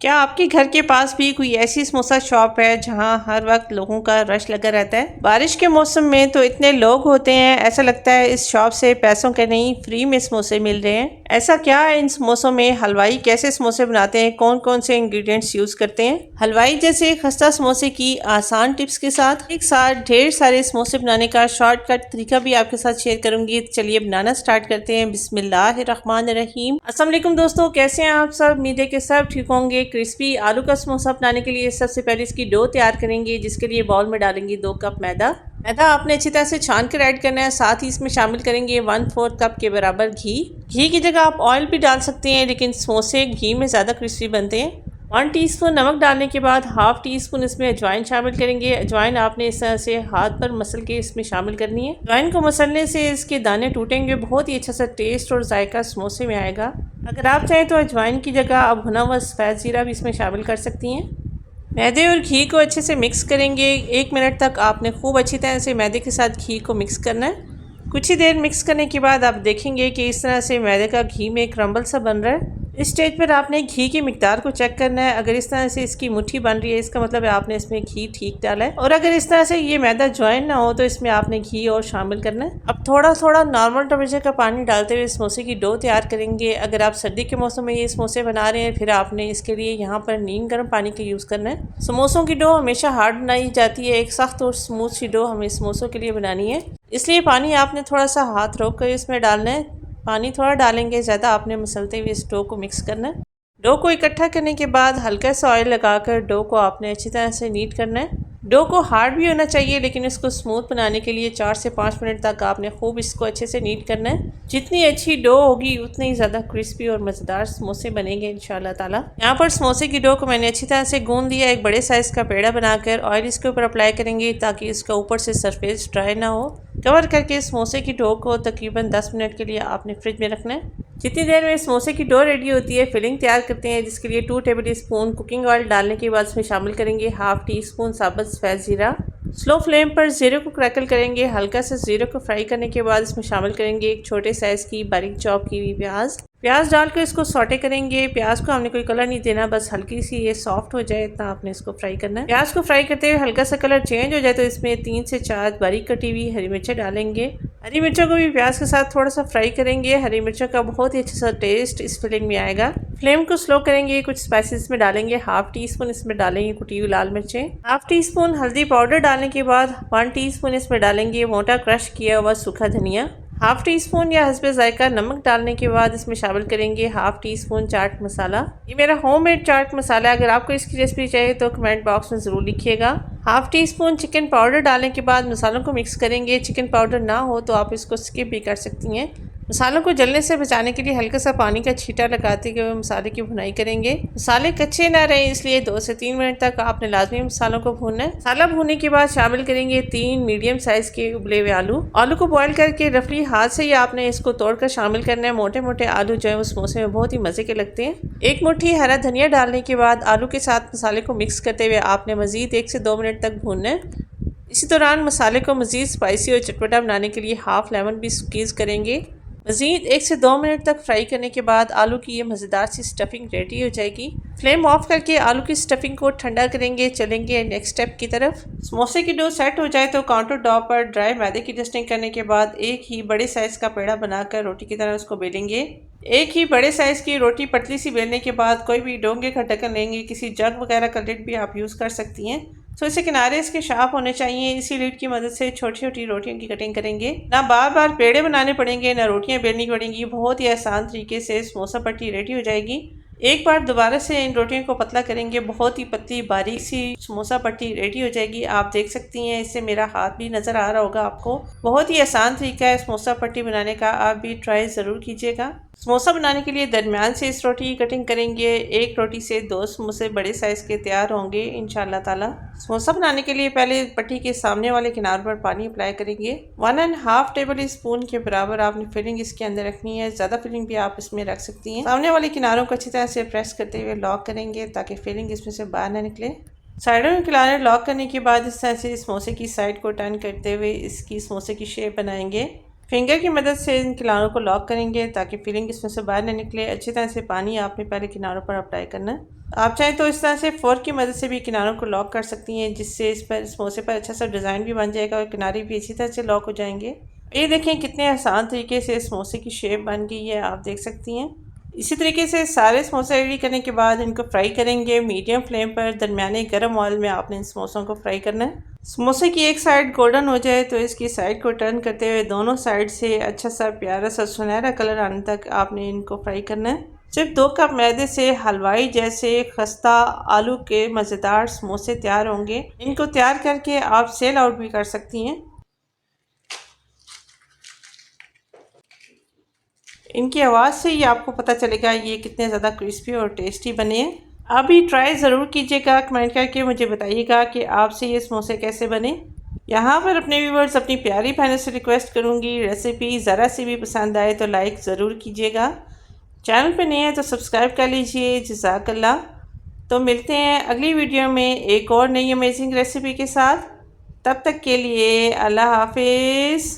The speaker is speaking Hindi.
क्या आपके घर के पास भी कोई ऐसी समोसा शॉप है जहां हर वक्त लोगों का रश लगा रहता है? बारिश के मौसम में तो इतने लोग होते हैं, ऐसा लगता है इस शॉप से पैसों के नहीं फ्री में समोसे मिल रहे हैं। ऐसा क्या है इन समोसों में? हलवाई कैसे समोसे बनाते हैं, कौन कौन से इंग्रेडिएंट्स यूज करते हैं? हलवाई जैसे खस्ता समोसे की आसान टिप्स के साथ एक साथ ढेर सारे समोसे बनाने का शॉर्टकट तरीका भी आपके साथ शेयर करूंगी। चलिए बनाना स्टार्ट करते हैं। बिस्मिल्लाहिर्रहमानिर्रहीम। अस्सलाम वालेकुम दोस्तों, कैसे हैं आप सब? उम्मीद है कि सब ठीक होंगे। क्रिस्पी आलू का समोसा बनाने के लिए सबसे पहले इसकी डो तैयार करेंगे, जिसके लिए बाउल में डालेंगे 2 कप मैदा आपने अच्छी तरह से छान कर ऐड करना है। साथ ही इसमें शामिल करेंगे 1/4 कप के बराबर घी की जगह आप ऑयल भी डाल सकते हैं, लेकिन समोसे घी में ज़्यादा क्रिस्पी बनते हैं। 1 टीस्पून नमक डालने के बाद हाफ टी स्पून इसमें अजवाइन शामिल करेंगे। अजवाइन आपने इस तरह से हाथ पर मसल के इसमें शामिल करनी है। अजवाइन को मसलने से इसके दाने टूटेंगे, बहुत ही अच्छा सा टेस्ट और जायका समोसे में आएगा। अगर आप चाहें तो अजवाइन की जगह आप भुना हुआ सफ़ेद ज़ीरा भी इसमें शामिल कर सकती हैं। मैदे और घी को अच्छे से मिक्स करेंगे। 1 मिनट तक आपने खूब अच्छी तरह से मैदे के साथ घी को मिक्स करना है। कुछ ही देर मिक्स करने के बाद आप देखेंगे कि इस तरह से मैदे का घी में क्रम्बल सा बन रहा है। इस स्टेज पर आपने घी की मिकदार को चेक करना है। अगर इस तरह से इसकी मुट्ठी बन रही है, इसका मतलब है आपने इसमें घी ठीक डाला है। और अगर इस तरह से ये मैदा ज्वाइन ना हो तो इसमें आपने घी और शामिल करना है। अब थोड़ा थोड़ा नॉर्मल टेम्परेचर का पानी डालते हुए समोसे की डो तैयार करेंगे। अगर आप सर्दी के मौसम में ये समोसे बना रहे हैं, फिर आपने इसके लिए यहाँ पर नीम गर्म पानी का यूज़ करना है। समोसों की डो हमेशा हार्ड बनाई जाती है, एक सख्त और स्मूथ सी डो हमें समोसों के लिए बनानी है, इसलिए पानी आपने थोड़ा सा हाथ रोक कर इसमें डालना है। पानी थोड़ा डालेंगे, ज़्यादा आपने मसलते हुए इस डो को मिक्स करना है। डो को इकट्ठा करने के बाद हल्का सा ऑयल लगाकर डो को आपने अच्छी तरह से नीट करना है। डो को हार्ड भी होना चाहिए, लेकिन इसको स्मूथ बनाने के लिए 4 से 5 मिनट तक आपने खूब इसको अच्छे से नीट करना है। जितनी अच्छी डो होगी उतनी ही ज़्यादा क्रिस्पी और मज़ेदार समोसे बनेंगे इंशाल्लाह ताला। यहाँ पर समोसे की डो को मैंने अच्छी तरह से गूंद दिया। एक बड़े साइज़ का पेड़ा बनाकर ऑयल इसके ऊपर अप्लाई करेंगे, ताकि इसका ऊपर से सरफेस ड्राई ना हो। कवर करके समोसे की डो को तकरीबन 10 मिनट के लिए आपने फ्रिज में रखना है। जितनी देर में समोसे की डो रेडी होती है, फिलिंग तैयार करते हैं, जिसके लिए 2 टेबल स्पून कुकिंग ऑयल डालने के बाद इसमें शामिल करेंगे हाफ टी स्पून साबुत सफ़ेद ज़ीरा। स्लो फ्लेम पर ज़ीरे को क्रैकल करेंगे। हल्का सा ज़ीरे को फ्राई करने के बाद इसमें शामिल करेंगे एक छोटे साइज़ की बारीक चॉप की हुई प्याज डालकर इसको सौटे करेंगे। प्याज को हमने कोई कलर नहीं देना, बस हल्की सी ये सॉफ्ट हो जाए इतना आपने इसको फ्राई करना है। प्याज को फ्राई करते हुए हल्का सा कलर चेंज हो जाए तो इसमें 3 से 4 बारीक कटी हुई हरी मिर्चें डालेंगे। हरी मिर्चों को भी प्याज के साथ थोड़ा सा फ्राई करेंगे। हरी मिर्चों का बहुत ही अच्छा सा टेस्ट इस फिलिंग में आएगा। फ्लेम को स्लो करेंगे। कुछ स्पाइसेस में डालेंगे हाफ टी स्पून इसमें डालेंगे कुटी हुई लाल मिर्चें। हाफ टी स्पून हल्दी पाउडर डालने के बाद 1 टीस्पून इसमें डालेंगे मोटा क्रश किया हुआ सूखा धनिया। हाफ टी स्पून या हस्बे जायका नमक डालने के बाद इसमें शामिल करेंगे half tea spoon chaat masala. ये मेरा होममेड चाट मसाला है, अगर आपको इसकी रेसिपी चाहिए तो कमेंट बॉक्स में ज़रूर लिखिएगा। Half tea spoon chicken powder डालने के बाद मसालों को मिक्स करेंगे। चिकन पाउडर ना हो तो आप इसको स्किप भी कर सकती हैं। मसालों को जलने से बचाने के लिए हल्का सा पानी का छींटा लगाते हुए मसाले की भुनाई करेंगे। मसाले कच्चे ना रहें, इसलिए 2 से 3 मिनट तक आपने लाजमी मसालों को भूनना है। मसाला भूनने के बाद शामिल करेंगे 3 मीडियम साइज के उबले हुए आलू को बॉईल करके रफली हाथ से ही आपने इसको तोड़कर शामिल करना है। मोटे मोटे आलू जो है उस समोसे में बहुत ही मज़े के लगते हैं। 1 मुट्ठी हरा धनिया डालने के बाद आलू के साथ मसाले को मिक्स करते हुए आपने मज़ीद 1 से 2 मिनट तक भूनना है। इसी दौरान मसाले को मज़ीद स्पाइसी और चटपटा बनाने के लिए हाफ लेमन भी स्क्वीज़ करेंगे। मज़ीद 1 से 2 मिनट तक फ्राई करने के बाद आलू की ये मज़ेदार सी स्टफिंग रेडी हो जाएगी। फ्लेम ऑफ करके आलू की स्टफिंग को ठंडा करेंगे। चलेंगे नेक्स्ट स्टेप की तरफ। समोसे की डो सेट हो जाए तो काउंटर टॉप पर ड्राई मैदे की डस्टिंग करने के बाद एक ही बड़े साइज़ का पेड़ा बनाकर रोटी की तरह उसको बेलेंगे। एक ही बड़े साइज़ की रोटी पतली सी बेलने के बाद कोई भी डोंगे का ढक्कन लेंगे। किसी जग वगैरह का लिड भी आप यूज़ कर सकती हैं। तो इसे किनारे इसके शार्प होने चाहिए। इसी लिड की मदद से छोटी छोटी रोटियों की कटिंग करेंगे। ना बार बार पेड़े बनाने पड़ेंगे, ना रोटियां बेलनी पड़ेंगी। बहुत ही आसान तरीके से समोसा पट्टी रेडी हो जाएगी। एक बार दोबारा से इन रोटियों को पतला करेंगे। बहुत ही पतली बारीक सी समोसा पट्टी रेडी हो जाएगी। आप देख सकती हैं, इससे मेरा हाथ भी नज़र आ रहा होगा आपको। बहुत ही आसान तरीका है समोसा पट्टी बनाने का, आप भी ट्राई ज़रूर कीजिएगा। समोसा बनाने के लिए दरमियान से इस रोटी की कटिंग करेंगे। एक रोटी से 2 समोसे बड़े साइज़ के तैयार होंगे इंशाल्लाह ताला। समोसा बनाने के लिए पहले पट्टी के सामने वाले किनारे पर पानी अप्लाई करेंगे। 1.5 टेबल स्पून के बराबर आपने फिलिंग इसके अंदर रखनी है। ज़्यादा फिलिंग भी आप इसमें रख सकती हैं। सामने वाले किनारों को अच्छी तरह से प्रेस करते हुए लॉक करेंगे, ताकि फिलिंग इसमें से बाहर ना निकले। साइडों में किनारे लॉक करने के बाद इस तरह से समोसे की साइड को टर्न करते हुए इसकी समोसे की शेप बनाएंगे। फिंगर की मदद से इन किनारों को लॉक करेंगे ताकि फिलिंग इसमें से बाहर ना निकले। अच्छी तरह से पानी आपने पहले किनारों पर अप्लाई करना है। आप चाहें तो इस तरह से फोर्क की मदद से भी किनारों को लॉक कर सकती हैं, जिससे इस पर समोसे पर अच्छा सा डिज़ाइन भी बन जाएगा और किनारे भी इसी तरह से लॉक हो जाएंगे। ये देखें कितने आसान तरीके से समोसे की शेप बन गई है, आप देख सकती हैं। इसी तरीके से सारे समोसे रेडी करने के बाद इनको फ्राई करेंगे मीडियम फ्लेम पर। दरमियाने गर्म ऑयल में आपने इन समोसों को फ्राई करना है। समोसे की एक साइड गोल्डन हो जाए तो इसकी साइड को टर्न करते हुए दोनों साइड से अच्छा सा प्यारा सा सुनहरा कलर आने तक आपने इनको फ्राई करना है। सिर्फ 2 कप मैदे से हलवाई जैसे खस्ता आलू के मज़ेदार समोसे तैयार होंगे। इनको तैयार करके आप सेल आउट भी कर सकती हैं। इनकी आवाज़ से ही आपको पता चलेगा ये कितने ज़्यादा क्रिस्पी और टेस्टी बने हैं। आप भी ट्राई ज़रूर कीजिएगा, कमेंट करके मुझे बताइएगा कि आपसे ये समोसे कैसे बने। यहाँ पर अपने व्यूवर्स अपनी प्यारी बहनों से रिक्वेस्ट करूँगी, रेसिपी ज़रा सी भी पसंद आए तो लाइक ज़रूर कीजिएगा। चैनल पे नए हैं तो सब्सक्राइब कर लीजिए। जज़ाकल्लाह। तो मिलते हैं अगली वीडियो में एक और नई अमेजिंग रेसिपी के साथ। तब तक के लिए अल्लाह हाफिज़।